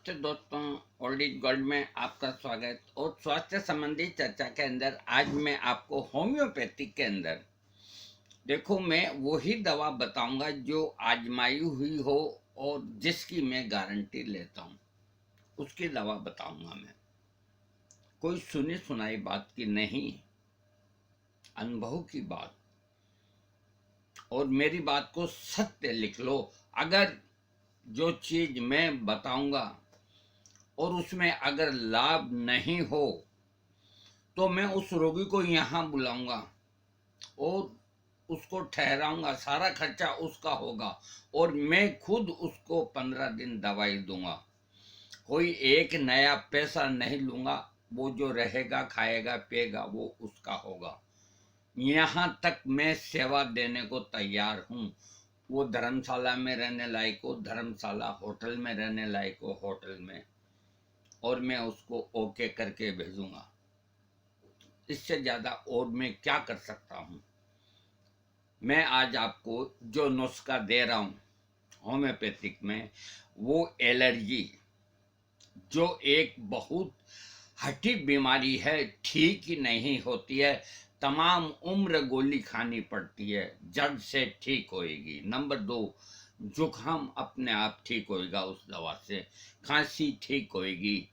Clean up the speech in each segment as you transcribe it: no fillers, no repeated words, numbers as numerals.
नमस्ते दोस्तों, old is gold में आपका स्वागत। और स्वास्थ्य संबंधी चर्चा के अंदर आज मैं आपको होम्योपैथिक के अंदर देखो मैं वही दवा बताऊंगा जो आजमाई हुई हो और जिसकी मैं गारंटी लेता हूँ, उसकी दवा बताऊंगा मैं। कोई सुनी सुनाई बात की नहीं, अनुभव की बात। और मेरी बात को सत्य लिख लो। अगर जो चीज मैं बताऊंगा और उसमें अगर लाभ नहीं हो तो मैं उस रोगी को यहाँ बुलाऊंगा और उसको ठहराऊंगा, सारा खर्चा उसका होगा और मैं खुद उसको 15 दिन दवाई दूंगा। कोई एक नया पैसा नहीं लूंगा, वो जो रहेगा खाएगा पिएगा वो उसका होगा। यहाँ तक मैं सेवा देने को तैयार हूँ। वो धर्मशाला में रहने लायक हो धर्मशाला, होटल में रहने लायक हो होटल में, और मैं उसको ओके करके भेजूंगा। इससे ज्यादा और मैं क्या कर सकता हूँ। मैं आज आपको जो नुस्खा दे रहा हूँ होम्योपैथिक में, वो एलर्जी जो एक बहुत हठी बीमारी है, ठीक ही नहीं होती है, तमाम उम्र गोली खानी पड़ती है, जड़ से ठीक होएगी। नंबर 2, जुकाम अपने आप ठीक होएगा उस दवा से, खांसी ठीक होएगी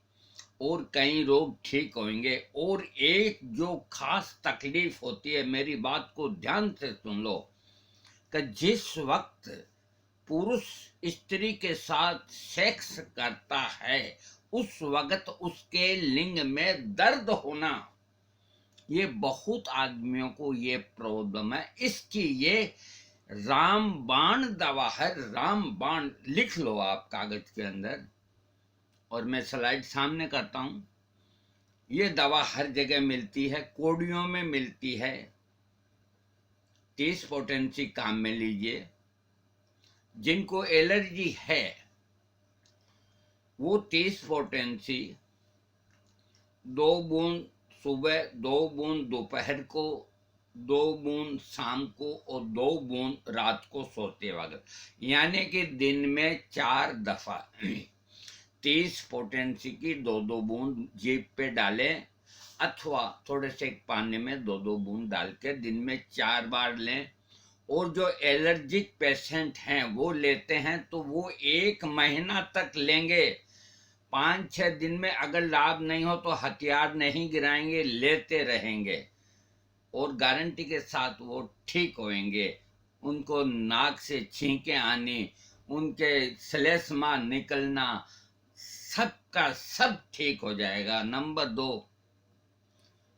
और कई रोग ठीक होंगे। और एक जो खास तकलीफ होती है, मेरी बात को ध्यान से सुन लो, कि जिस वक्त पुरुष स्त्री के साथ सेक्स करता है उस वक्त उसके लिंग में दर्द होना, ये बहुत आदमियों को ये प्रॉब्लम है। इसकी ये रामबाण दवा है। रामबाण लिख लो आप कागज के अंदर, और मैं स्लाइड सामने करता हूं। ये दवा हर जगह मिलती है, कोडियों में मिलती है। 30 पोटेंसी काम में लीजिए। जिनको एलर्जी है वो 30 पोटेंसी 2 बूंद सुबह, 2 बूंद दोपहर को, 2 बूंद शाम को और 2 बूंद रात को सोते वक्त, यानी कि दिन में 4 दफा 30 पोटेंसी की 2 बूंद जीभ पे डालें, अथवा थोड़े से पानी में 2 बूंद डाल के दिन में 4 बार लें। और जो एलर्जिक पेशेंट हैं वो लेते हैं तो वो 1 महीना तक लेंगे। 5-6 दिन में अगर लाभ नहीं हो तो हथियार नहीं गिराएंगे, लेते रहेंगे और गारंटी के साथ वो ठीक होंगे। उनको नाक से छींकें आनी, उनके श्लेष्मा निकलना, सबका सब ठीक हो जाएगा। नंबर 2,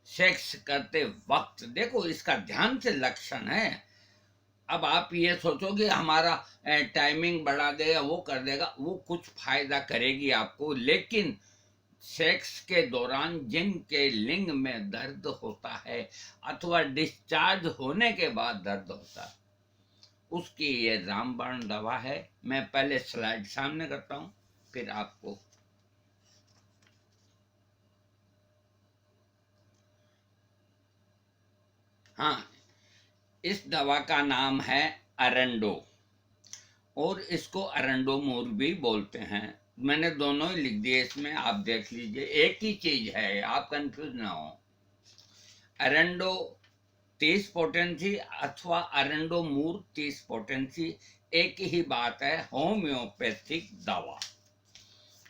सेक्स करते वक्त देखो इसका ध्यान से लक्षण है। अब आप ये सोचो कि हमारा टाइमिंग बढ़ा देगा, वो कर देगा, वो कुछ फायदा करेगी आपको, लेकिन सेक्स के दौरान जिनके लिंग में दर्द होता है अथवा डिस्चार्ज होने के बाद दर्द होता है, उसकी ये रामबाण दवा है। मैं पहले स्लाइड सामने करता हूं, फिर आपको हाँ, इस दवा का नाम है अरंडो, और इसको अरंडो मूर भी बोलते हैं। मैंने दोनों ही लिख दिए इसमें, आप देख लीजिए, एक ही चीज है, आप कंफ्यूज ना हो। अरंडो 30 पोटेंसी अथवा अरंडो मूर 30 पोटेंसी, एक ही बात है, होम्योपैथिक दवा।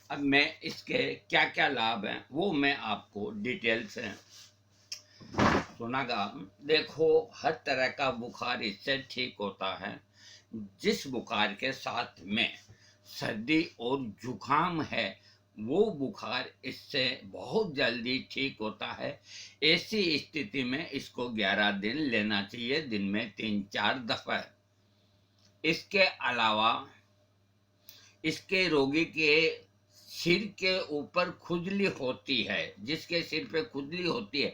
अब मैं इसके क्या क्या लाभ हैं वो मैं आपको डिटेल से सुनागा। देखो, हर तरह का बुखार इससे ठीक होता है। जिस बुखार के साथ में सर्दी और जुकाम है वो बुखार इससे बहुत जल्दी ठीक होता है। ऐसी स्थिति में इसको 11 दिन लेना चाहिए, दिन में 3-4 दफा। इसके अलावा इसके रोगी के सिर के ऊपर खुजली होती है, जिसके सिर पे खुजली होती है,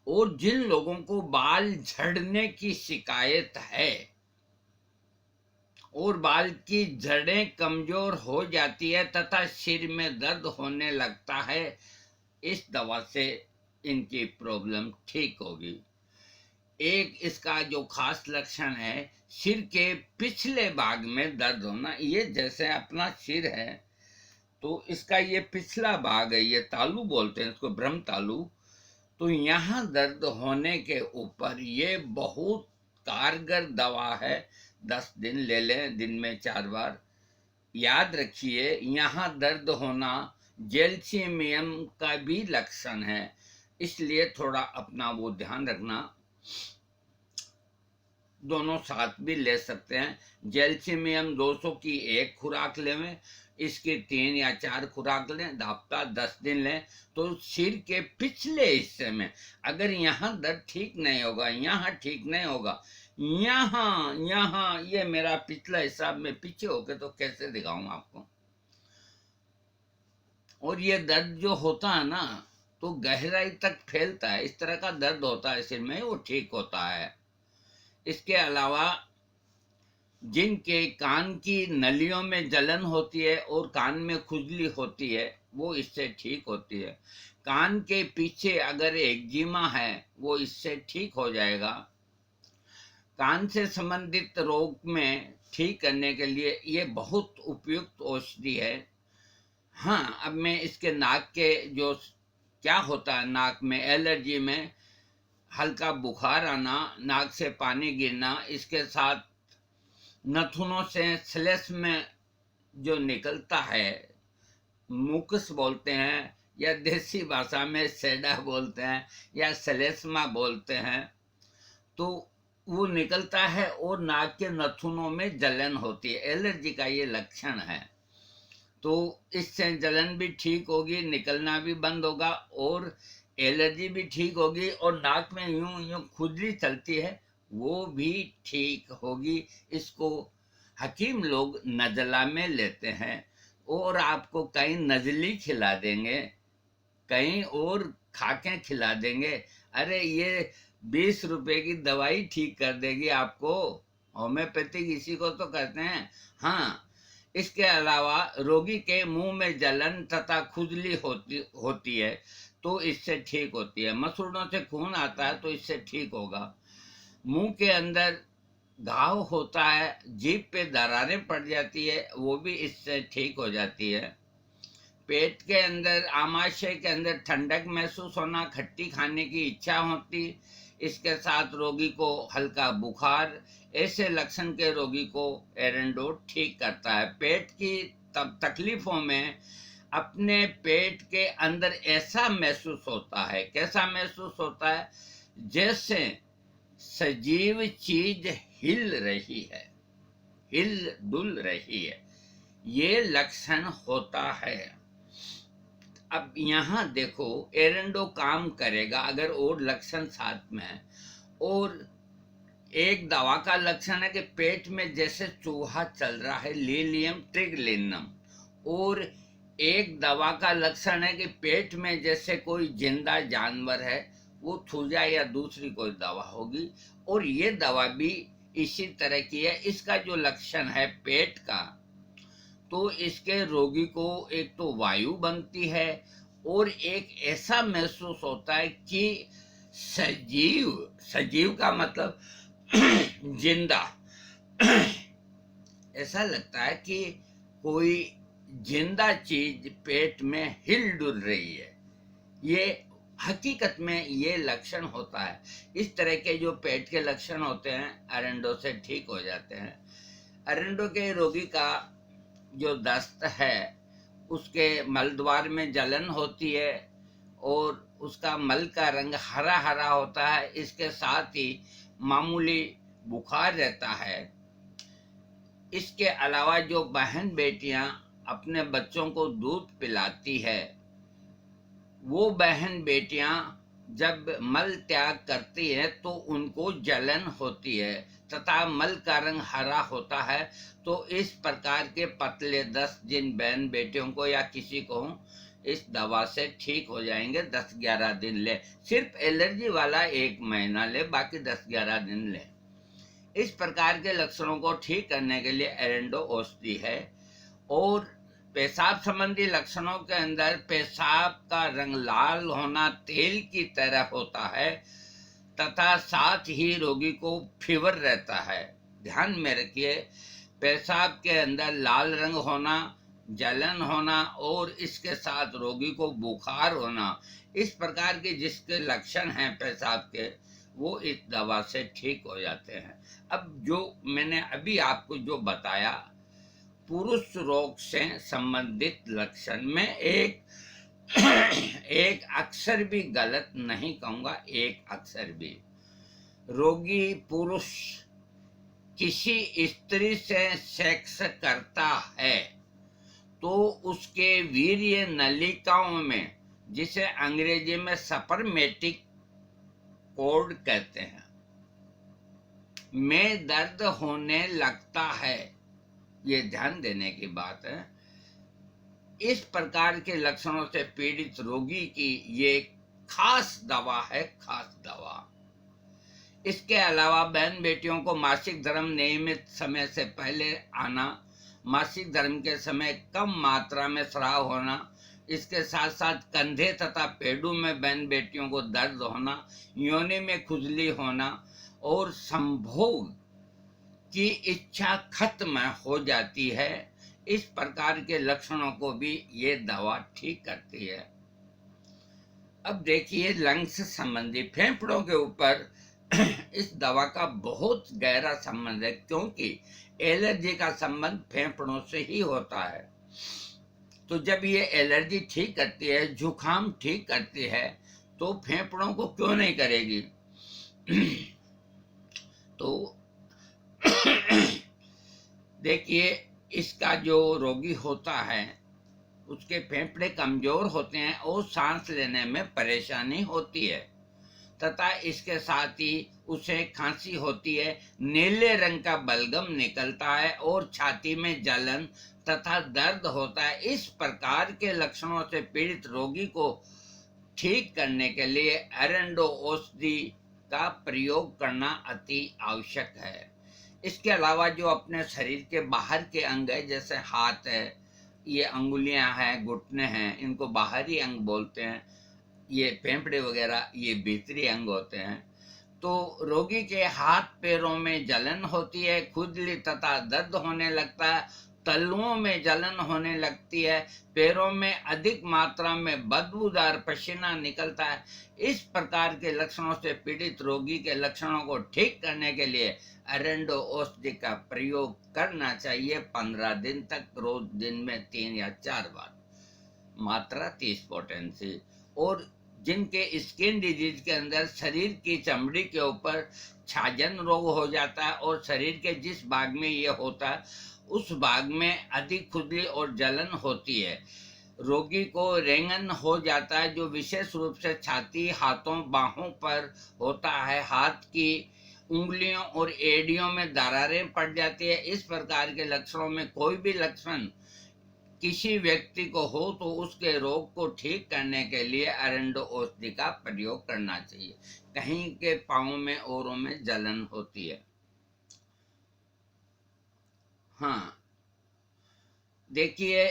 और जिन लोगों को बाल झड़ने की शिकायत है और बाल की जड़ें कमजोर हो जाती है तथा सिर में दर्द होने लगता है, इस दवा से इनकी प्रॉब्लम ठीक होगी। एक इसका जो खास लक्षण है, सिर के पिछले भाग में दर्द होना। ये जैसे अपना सिर है, तो इसका ये पिछला भाग है, ये तालु बोलते हैं इसको, ब्रह्म तालु। तो यहाँ दर्द होने के ऊपर ये बहुत कारगर दवा है। 10 दिन ले लें, दिन में 4 बार। याद रखिए, यहाँ दर्द होना जेल्सीमियम का भी लक्षण है, इसलिए थोड़ा अपना वो ध्यान रखना। दोनों साथ भी ले सकते हैं। जेल्सीमियम 200 की 1 खुराक लें, इसकी 3 या 4 खुराक लें, हफ्ता 10 दिन लें। तो सिर के पिछले हिस्से में अगर यहाँ दर्द ठीक नहीं होगा, यहाँ ठीक नहीं होगा, यहाँ यहाँ ये मेरा पिछला हिसाब में पीछे होके तो कैसे दिखाऊं आपको। और ये दर्द जो होता है ना, तो गहराई तक फैलता है, इस तरह का दर्द होता है सिर में, वो ठीक होता है। इसके अलावा जिनके कान की नलियों में जलन होती है और कान में खुजली होती है, वो इससे ठीक होती है। कान के पीछे अगर एक्जिमा है, वो इससे ठीक हो जाएगा। कान से संबंधित रोग में ठीक करने के लिए ये बहुत उपयुक्त औषधि है। हाँ, अब मैं इसके नाक के जो क्या होता है, नाक में एलर्जी में हल्का बुखार आना, नाक से पानी गिरना, इसके साथ नथुनों से स्लेश में जो निकलता है, मुकस बोलते हैं या देसी भाषा में सेडा बोलते हैं या श्लेष्मा बोलते हैं, तो वो निकलता है और नाक के नथुनों में जलन होती है। एलर्जी का ये लक्षण है। तो इससे जलन भी ठीक होगी, निकलना भी बंद होगा और एलर्जी भी ठीक होगी, और नाक में यूं यूं खुजली चलती है वो भी ठीक होगी। इसको हकीम लोग नजला में लेते हैं और आपको कहीं नजली खिला देंगे, कहीं और खाके खिला देंगे। अरे ये 20 रुपए की दवाई ठीक कर देगी आपको। होम्योपैथिक इसी को तो कहते हैं। हाँ, इसके अलावा रोगी के मुंह में जलन तथा खुजली होती है तो इससे ठीक होती है। मसूड़ों से खून आता है तो इससे ठीक होगा। मुंह के अंदर घाव होता है, जीभ पे दरारें पड़ जाती है, वो भी इससे ठीक हो जाती है। पेट के अंदर, आमाशय के अंदर ठंडक महसूस होना, खट्टी खाने की इच्छा होती, इसके साथ रोगी को हल्का बुखार, ऐसे लक्षण के रोगी को एरेंडो ठीक करता है। पेट की तकलीफों में अपने पेट के अंदर ऐसा महसूस होता है, कैसा महसूस होता है, जैसे सजीव चीज हिल रही है, हिल डुल रही है, ये लक्षण होता है। अब यहाँ देखो, एरेंडो काम करेगा अगर और लक्षण साथ में है। और एक दवा का लक्षण है कि पेट में जैसे चूहा चल रहा है, लीलियम ट्रिगलिनम। और एक दवा का लक्षण है कि पेट में जैसे कोई जिंदा जानवर है, वो थूजा या दूसरी कोई दवा होगी। और ये दवा भी इसी तरह की है। इसका जो लक्षण है पेट का, तो इसके रोगी को एक तो वायु बनती है और एक ऐसा महसूस होता है कि सजीव, सजीव का मतलब जिंदा, ऐसा लगता है कि कोई जिंदा चीज पेट में हिल डुल रही है। ये हकीकत में ये लक्षण होता है। इस तरह के जो पेट के लक्षण होते हैं एरेंडो से ठीक हो जाते हैं। एरेंडो के रोगी का जो दस्त है, उसके मलद्वार में जलन होती है और उसका मल का रंग हरा हरा होता है। इसके साथ ही मामूली बुखार रहता है। इसके अलावा जो बहन बेटियां अपने बच्चों को दूध पिलाती है, वो बहन बेटियां जब मल त्याग करती है तो उनको जलन होती है तथा मल का रंग हरा होता है। तो इस प्रकार के पतले दस्त जिन बहन बेटियों को या किसी को इस दवा से ठीक हो जाएंगे। 10-11 दिन ले, सिर्फ एलर्जी वाला 1 महीना ले, बाकी 10-11 दिन ले। इस प्रकार के लक्षणों को ठीक करने के लिए एरेंडो औषधि है। और पेशाब संबंधी लक्षणों के अंदर पेशाब का रंग लाल होना, तेल की तरह होता है तथा साथ ही रोगी को फीवर रहता है। ध्यान में रखिए, पेशाब के अंदर लाल रंग होना, जलन होना और इसके साथ रोगी को बुखार होना, इस प्रकार के जिसके लक्षण हैं पेशाब के, वो इस दवा से ठीक हो जाते हैं। अब जो मैंने अभी आपको जो बताया पुरुष रोग से संबंधित लक्षण में एक एक अक्षर भी गलत नहीं कहूंगा, एक अक्षर भी। रोगी पुरुष किसी स्त्री से सेक्स करता है तो उसके वीर्य नलिकाओं में, जिसे अंग्रेजी में सपर्मेटिक कोड कहते हैं, में दर्द होने लगता है। ये ध्यान देने की बात है। इस प्रकार के लक्षणों से पीड़ित रोगी की ये खास दवा है, खास दवा। इसके अलावा बहन बेटियों को मासिक धर्म नियमित समय से पहले आना, मासिक धर्म के समय कम मात्रा में स्राव होना, इसके साथ साथ कंधे तथा पेड़ों में बहन बेटियों को दर्द होना, योनि में खुजली होना और संभोग की इच्छा खत्म हो जाती है, इस प्रकार के लक्षणों को भी ये दवा ठीक करती है। अब देखिए लंग्स संबंधी, फेफड़ों के ऊपर इस दवा का बहुत गहरा संबंध है, क्योंकि एलर्जी का संबंध फेफड़ों से ही होता है। तो जब ये एलर्जी ठीक करती है, जुकाम ठीक करती है, तो फेफड़ों को क्यों नहीं करेगी। तो देखिए इसका जो रोगी होता है उसके फेफड़े कमजोर होते हैं और सांस लेने में परेशानी होती है, तथा इसके साथ ही उसे खांसी होती है, नीले रंग का बलगम निकलता है और छाती में जलन तथा दर्द होता है। इस प्रकार के लक्षणों से पीड़ित रोगी को ठीक करने के लिए एरेंडो औषधि का प्रयोग करना अति आवश्यक है। इसके अलावा जो अपने शरीर के बाहर के अंग है, जैसे हाथ है, ये अंगुलियां हैं, घुटने हैं, इनको बाहरी अंग बोलते हैं, ये फेफड़े वगैरह ये भीतरी अंग होते हैं। तो रोगी के हाथ पैरों में जलन होती है, खुजली तथा दर्द होने लगता है, तलुओं में जलन होने लगती है, पैरों में अधिक मात्रा में बदबूदार पसीना निकलता है। इस प्रकार के लक्षणों से पीड़ित रोगी के लक्षणों को ठीक करने के लिए एरेंडो औषधि का प्रयोग करना चाहिए 15 दिन तक, रोज दिन में 3 या 4 बार, मात्रा 30 पोटेंसी। और जिनके स्किन डिजीज के अंदर शरीर की चमड़ी के ऊपर छाजन रोग हो जाता है और शरीर के जिस भाग में ये होता है उस भाग में अधिक खुजली और जलन होती है, रोगी को रेंगन हो जाता है, जो विशेष रूप से छाती, हाथों, बाहों पर होता है, हाथ की उंगलियों और एड़ियों में दरारें पड़ जाती है। इस प्रकार के लक्षणों में कोई भी लक्षण किसी व्यक्ति को हो तो उसके रोग को ठीक करने के लिए एरेंडो औषधि का प्रयोग करना चाहिए। कहीं के पांवों में औरों में जलन होती है। हाँ, देखिए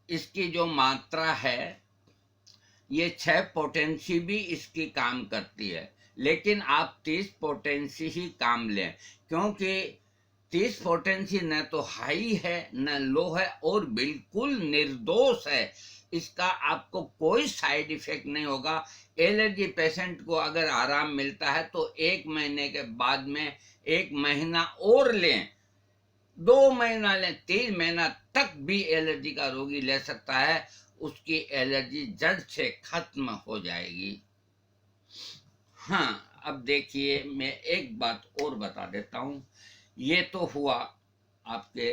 इसकी जो मात्रा है ये 6 पोटेंसी भी इसकी काम करती है, लेकिन आप 30 पोटेंसी ही काम लें, क्योंकि 30 पोटेंसी न तो हाई है न लो है और बिल्कुल निर्दोष है। इसका आपको कोई साइड इफेक्ट नहीं होगा। एलर्जी पेशेंट को अगर आराम मिलता है तो 1 महीने के बाद में 1 महीना और लें, 2 महीना लें, 3 महीना तक भी एलर्जी का रोगी ले सकता है, उसकी एलर्जी जड़ से खत्म हो जाएगी। हाँ, अब देखिए मैं एक बात और बता देता हूँ। ये तो हुआ आपके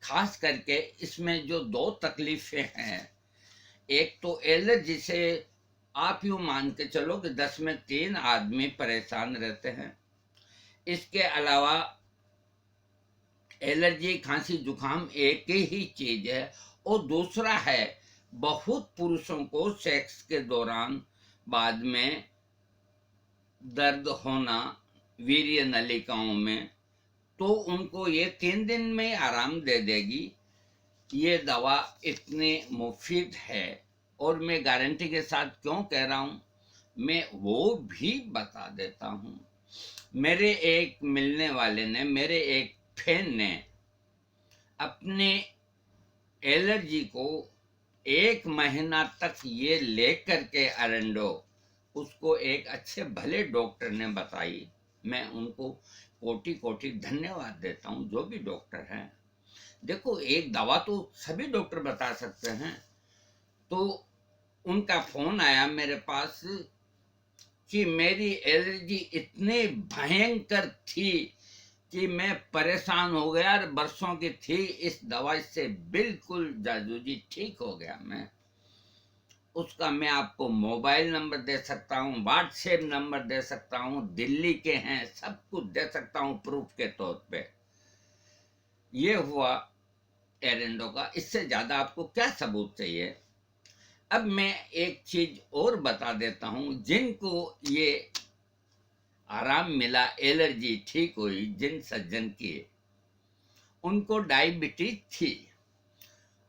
खास करके इसमें जो 2 तकलीफें हैं, एक तो एलर्जी से आप यूं मान के चलो कि 10 में 3 आदमी परेशान रहते हैं। इसके अलावा एलर्जी, खांसी, जुकाम एक ही चीज है। और दूसरा है बहुत पुरुषों को सेक्स के दौरान बाद में दर्द होना वीर्य नलिकाओं में, तो उनको ये 3 दिन में आराम दे देगी। ये दवा इतनी मुफीद है और मैं गारंटी के साथ क्यों कह रहा हूँ मैं वो भी बता देता हूँ। मेरे एक मिलने वाले ने, मेरे एक फैन ने अपने एलर्जी को 1 महीना तक ये ले करके अरेंडो उसको एक अच्छे भले डॉक्टर ने बताई। मैं उनको कोटि कोटि धन्यवाद देता हूँ, जो भी डॉक्टर हैं। देखो, एक दवा तो सभी डॉक्टर बता सकते हैं। तो उनका फोन आया मेरे पास कि मेरी एलर्जी इतनी भयंकर थी कि मैं परेशान हो गया, और बरसों की थी। इस दवाई से बिल्कुल जादू जी ठीक हो गया मैं। उसका मैं आपको मोबाइल नंबर दे सकता हूँ, व्हाट्सएप नंबर दे सकता हूँ, दिल्ली के हैं, सब कुछ दे सकता हूँ प्रूफ के तौर पे। ये हुआ एरेंडो का। इससे ज्यादा आपको क्या सबूत चाहिए। अब मैं एक चीज और बता देता हूं, जिनको ये आराम मिला, एलर्जी ठीक हुई, जिन सज्जन की उनको डायबिटीज थी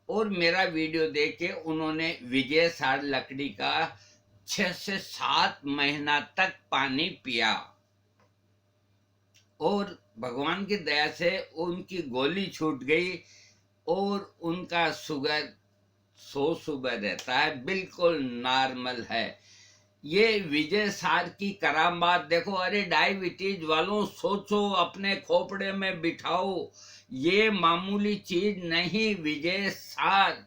और मेरा वीडियो देख के उन्होंने विजय सार लकड़ी का 6 से 7 महीना तक पानी पिया और भगवान की दया से उनकी गोली छूट गई और उनका शुगर 100 सुबह रहता है, बिल्कुल नॉर्मल है। ये विजय सार की करामात देखो। अरे डायबिटीज वालों, सोचो, अपने खोपड़े में बिठाओ, ये मामूली चीज नहीं। विजय सार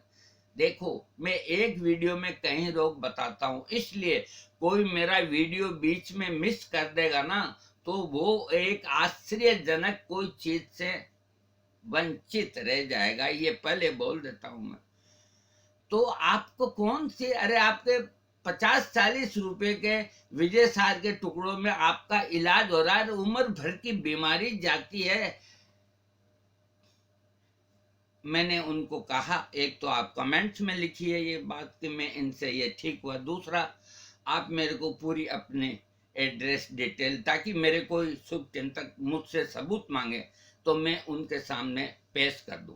देखो, मैं एक वीडियो में कई रोग बताता हूं, इसलिए कोई मेरा वीडियो बीच में मिस कर देगा ना, तो वो एक आश्चर्यजनक कोई चीज से वंचित रह जाएगा। ये पहले बोल देता हूं मैं। तो आपको कौन सी, अरे आपके 50-40 रुपए के विजय सार के टुकड़ों में आपका इलाज हो रहा है, उम्र भर की बीमारी जाती है। मैंने उनको कहा, एक तो आप कमेंट्स में लिखिए ये बात कि मैं इनसे ये ठीक हुआ, दूसरा आप मेरे को पूरी अपने एड्रेस डिटेल, ताकि मेरे कोई शुभ चिंतक मुझसे सबूत मांगे तो मैं उनके सामने पेश कर दूं।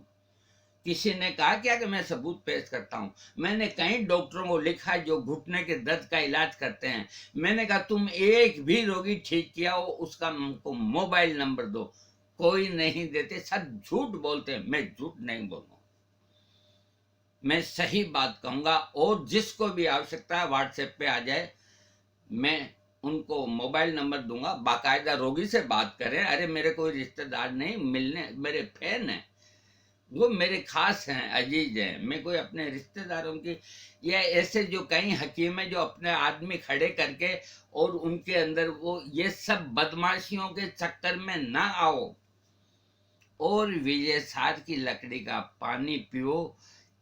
किसी ने कहा क्या कि मैं सबूत पेश करता हूं। मैंने कई डॉक्टरों को लिखा जो घुटने के दर्द का इलाज करते हैं। मैंने कहा तुम एक भी रोगी ठीक किया हो उसका हमको मोबाइल नंबर दो। कोई नहीं देते, सब झूठ बोलते हैं। मैं झूठ नहीं बोलूंगा, मैं सही बात कहूंगा। और जिसको भी आवश्यकता है व्हाट्सएप पे आ जाए, मैं उनको मोबाइल नंबर दूंगा। बाकायदा रोगी से बात करें। अरे मेरे कोई रिश्तेदार नहीं, मिलने मेरे फैन है, वो मेरे खास हैं, अजीज हैं। मैं कोई अपने रिश्तेदारों की, या ऐसे जो कई हकीम है जो अपने आदमी खड़े करके और उनके अंदर वो ये सब बदमाशियों के चक्कर में ना आओ। और विजय सार की लकड़ी का पानी पियो।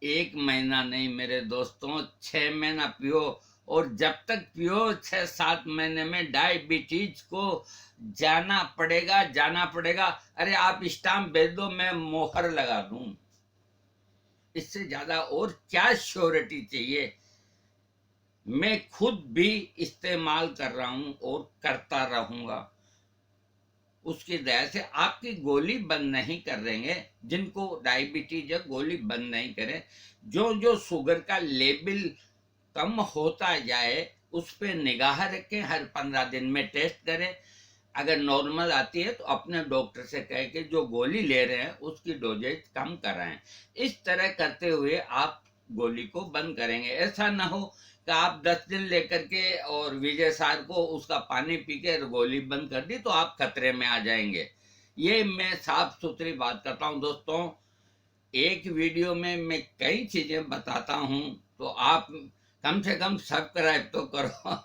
1 महीना नहीं मेरे दोस्तों, 6 महीना पियो। और जब तक पियो, 6-7 महीने में डायबिटीज को जाना पड़ेगा, जाना पड़ेगा। अरे आप स्टाम्प भेज दो, मैं मोहर लगा दूं। इससे ज्यादा और क्या श्योरिटी चाहिए। मैं खुद भी इस्तेमाल कर रहा हूं और करता रहूंगा। उसकी दया से आपकी गोली बंद नहीं कर देंगे। जिनको डायबिटीज है, गोली बंद नहीं करें। जो जो शुगर का लेवल कम होता जाए उस पर निगाह रखें। हर 15 दिन में टेस्ट करें। अगर नॉर्मल आती है तो अपने डॉक्टर से कह के जो गोली ले रहे हैं उसकी डोजेज कम कराएं। इस तरह करते हुए आप गोली को बंद करेंगे। ऐसा ना हो कि आप 10 दिन लेकर के और विजय सार को उसका पानी पी के गोली बंद कर दी तो आप खतरे में आ जाएंगे। ये मैं साफ सुथरी बात करता हूँ दोस्तों। एक वीडियो में मैं कई चीजें बताता हूँ, तो आप कम से कम सब्सक्राइब तो करो।